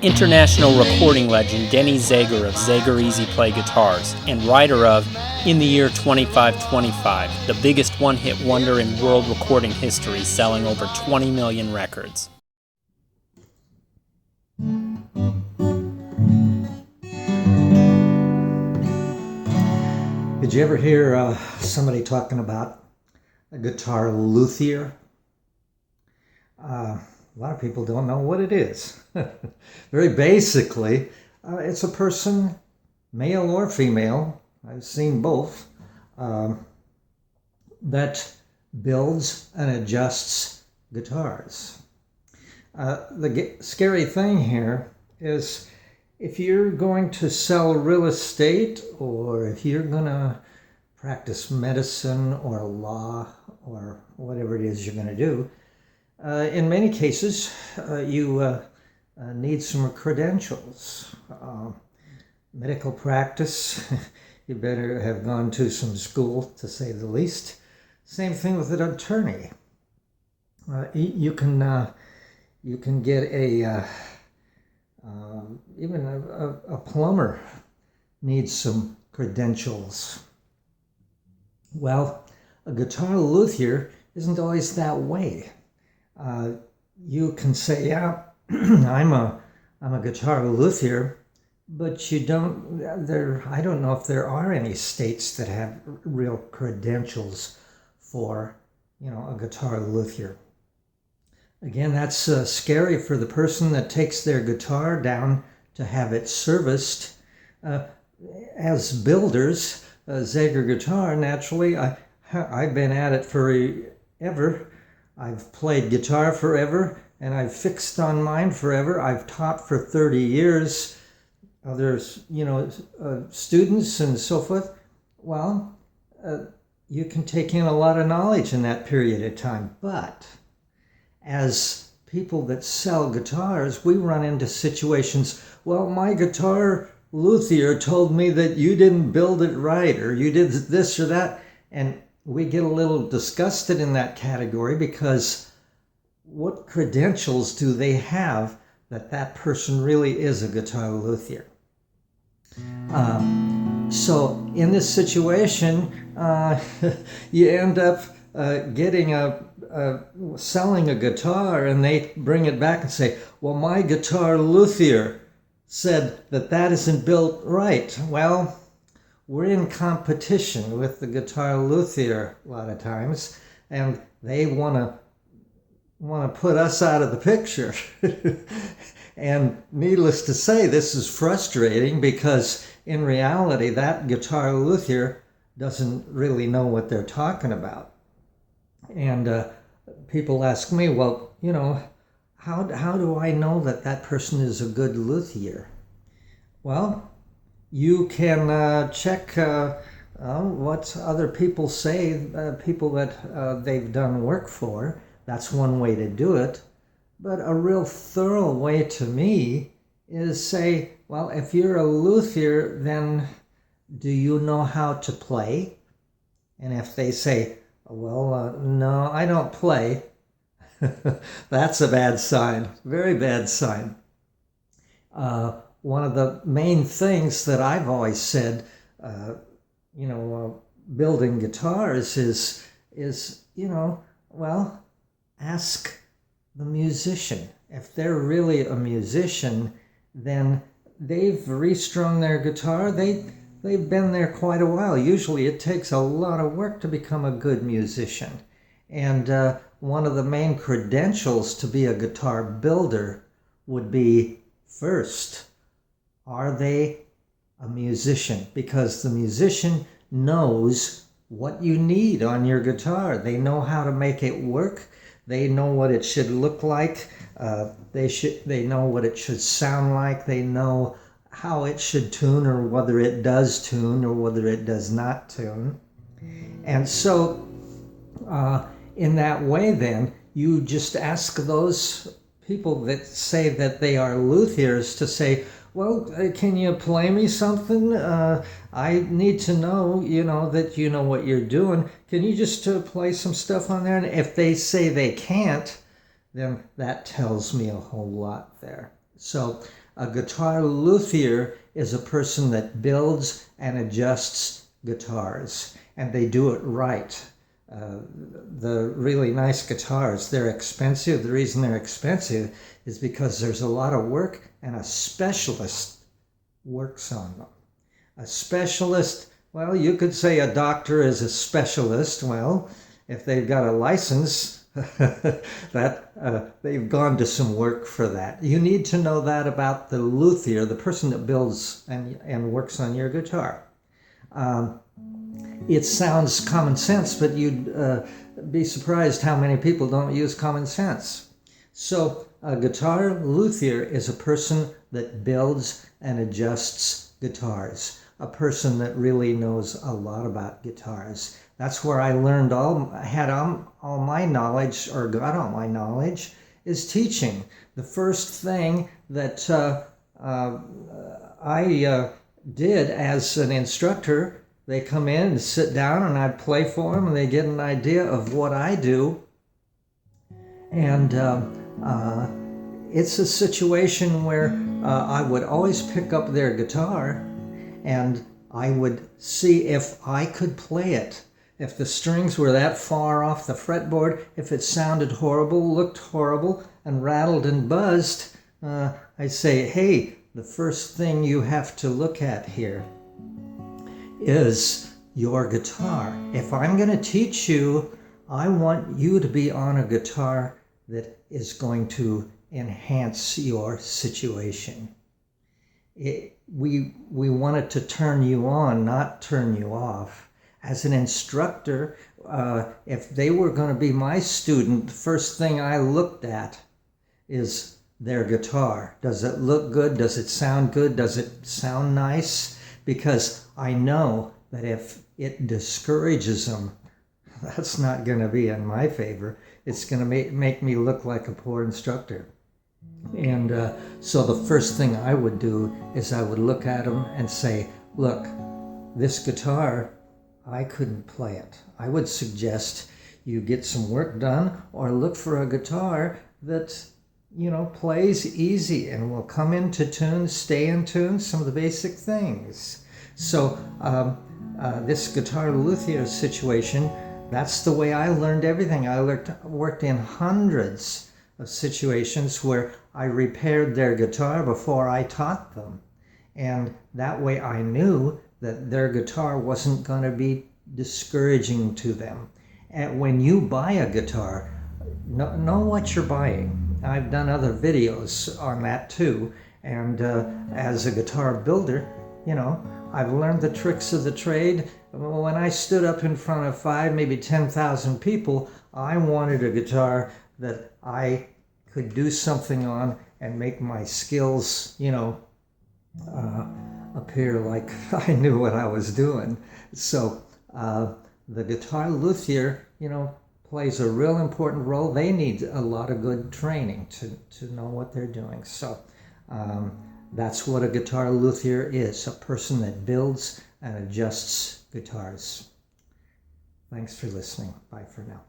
International recording legend Denny Zager of Zager Easy Play Guitars, and writer of In the Year 2525, the biggest one-hit wonder in world recording history, selling over 20 million records. Did you ever hear somebody talking about a guitar luthier? A lot of people don't know what it is. Very basically, it's a person, male or female, I've seen both, that builds and adjusts guitars. The scary thing here is if you're going to sell real estate, or if you're going to practice medicine or law or whatever it is you're going to do, in many cases you need some credentials. Medical practice, you better have gone to some school, to say the least. Same thing with an attorney. You can get even a plumber needs some credentials. Well, a guitar luthier isn't always that way. You can say, yeah, I'm a guitar luthier, but you don't. I don't know if there are any states that have real credentials for, a guitar luthier. Again, that's scary for the person that takes their guitar down to have it serviced. As builders, Zager Guitar, naturally, I've been at it forever. I've played guitar forever, and I've fixed on mine forever. I've taught for 30 years. Others, students and so forth. Well, you can take in a lot of knowledge in that period of time, but as people that sell guitars, we run into situations, well, my guitar luthier told me that you didn't build it right, or you did this or that, and we get a little disgusted in that category because what credentials do they have that person really is a guitar luthier? So in this situation, you end up selling a guitar, and they bring it back and say, well, my guitar luthier said that isn't built right. Well, we're in competition with the guitar luthier a lot of times, and they want to put us out of the picture. And needless to say, this is frustrating because in reality, that guitar luthier doesn't really know what they're talking about. And people ask me, well, how do I know that person is a good luthier? Well, you can check what other people say, people that they've done work for. That's one way to do it. But a real thorough way to me is say, well, if you're a luthier, then do you know how to play? And if they say, well, no, I don't play, that's a bad sign, very bad sign. One of the main things that I've always said, building guitars is well, ask the musician. If they're really a musician, then they've restrung their guitar. They've been there quite a while. Usually it takes a lot of work to become a good musician. And one of the main credentials to be a guitar builder would be, first, are they a musician? Because the musician knows what you need on your guitar. They know how to make it work. They know what it should look like. They know what it should sound like. They know how it should tune, or whether it does tune or whether it does not tune. And so in that way, then, you just ask those people that say that they are luthiers to say, well, can you play me something? I need to know, that you know what you're doing. Can you just play some stuff on there? And if they say they can't, then that tells me a whole lot there. So A guitar luthier is a person that builds and adjusts guitars, and they do it right. The really nice guitars, they're expensive. The reason they're expensive is because there's a lot of work and a specialist works on them. A specialist, well, you could say a doctor is a specialist. Well, if they've got a license, that they've gone to some work for that. You need to know that about the luthier, the person that builds and works on your guitar. It sounds common sense, but you'd be surprised how many people don't use common sense. So a guitar luthier is a person that builds and adjusts guitars, a person that really knows a lot about guitars. That's where I learned all my knowledge, or got all my knowledge, is teaching. The first thing that I did as an instructor, they come in and sit down and I play for them and they get an idea of what I do. And it's a situation where I would always pick up their guitar and I would see if I could play it. If the strings were that far off the fretboard, if it sounded horrible, looked horrible, and rattled and buzzed, I'd say, hey, the first thing you have to look at here is your guitar. If I'm going to teach you, I want you to be on a guitar that is going to enhance your situation. We want it to turn you on, not turn you off. As an instructor, if they were going to be my student, the first thing I looked at is their guitar. Does it look good? Does it sound good? Does it sound nice? Because I know that if it discourages them, that's not going to be in my favor. It's going to make me look like a poor instructor. And so the first thing I would do is I would look at them and say, look, this guitar, I couldn't play it. I would suggest you get some work done or look for a guitar that, plays easy and will come into tune, stay in tune, some of the basic things. So this guitar luthier situation, that's the way I learned everything. I worked in hundreds of situations where I repaired their guitar before I taught them. And that way I knew that their guitar wasn't going to be discouraging to them. And when you buy a guitar, know what you're buying. I've done other videos on that too. And as a guitar builder, I've learned the tricks of the trade. When I stood up in front of 5, maybe 10,000 people, I wanted a guitar that I could do something on and make my skills, appear like I knew what I was doing. So the guitar luthier, plays a real important role. They need a lot of good training to know what they're doing. So that's what a guitar luthier is, a person that builds and adjusts guitars. Thanks for listening. Bye for now.